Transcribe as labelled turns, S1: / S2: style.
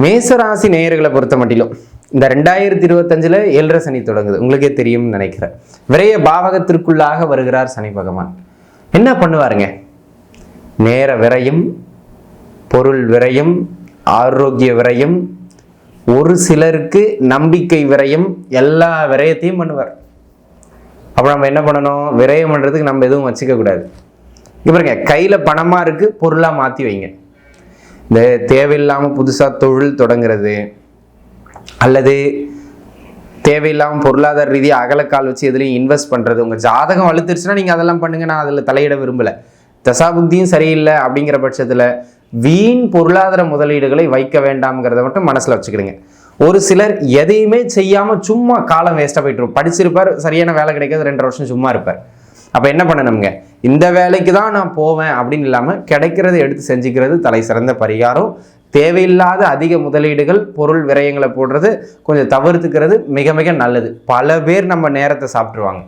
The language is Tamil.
S1: மேசராசி நேயர்களை பொறுத்த மட்டிலும் இந்த 2025 ஏழரை சனி தொடங்குது. உங்களுக்கே தெரியும்னு நினைக்கிறேன். விரைய பாவகத்திற்குள்ளாக வருகிறார் சனி பகவான். என்ன பண்ணுவாருங்க? நேர விரயம், பொருள் விரயம், ஆரோக்கிய விரயம், ஒரு சிலருக்கு நம்பிக்கை விரயம், எல்லா விரயத்தையும் பண்ணுவார். அப்போ நம்ம என்ன பண்ணணும்? விரயம் பண்ணுறதுக்கு நம்ம எதுவும் வச்சுக்க கூடாது. பாருங்க, கையில் பணமாக இருக்கு, பொருளாக மாற்றி வைங்க. இந்த தேவையில்லாமல் புதுசாக தொழில் தொடங்குறது அல்லது தேவையில்லாமல் பொருளாதார ரீதியாக அகலக்கால் வச்சு எதுலையும் இன்வெஸ்ட் பண்ணுறது, உங்கள் ஜாதகம் வலுத்துருச்சுன்னா நீங்கள் அதெல்லாம் பண்ணுங்க. நான் அதில் தலையிட விரும்பலை. தசாபுக்தியும் சரியில்லை அப்படிங்கிற பட்சத்தில் வீண் பொருளாதார முதலீடுகளை வைக்க வேண்டாம்ங்கிறத மட்டும் மனசில் வச்சுக்கிடுங்க. ஒரு சிலர் எதையுமே செய்யாமல் சும்மா காலம் வேஸ்ட்டாக போயிட்டு படிச்சிருப்பார், சரியான வேலை கிடைக்காது, 2 வருஷம் சும்மா இருப்பார். அப்போ என்ன பண்ணணுங்க? இந்த வேலைக்கு தான் நான் போவேன் அப்படின்னு இல்லாமல் கிடைக்கிறத எடுத்து செஞ்சுக்கிறது தலை சிறந்த பரிகாரம். தேவையில்லாத அதிக முதலீடுகள், பொருள் விரயங்களை போடுறது கொஞ்சம் தவிர்த்துக்கிறது மிக மிக நல்லது. பல பேர் நம்ம நேரத்தை சாப்பிட்ருவாங்க.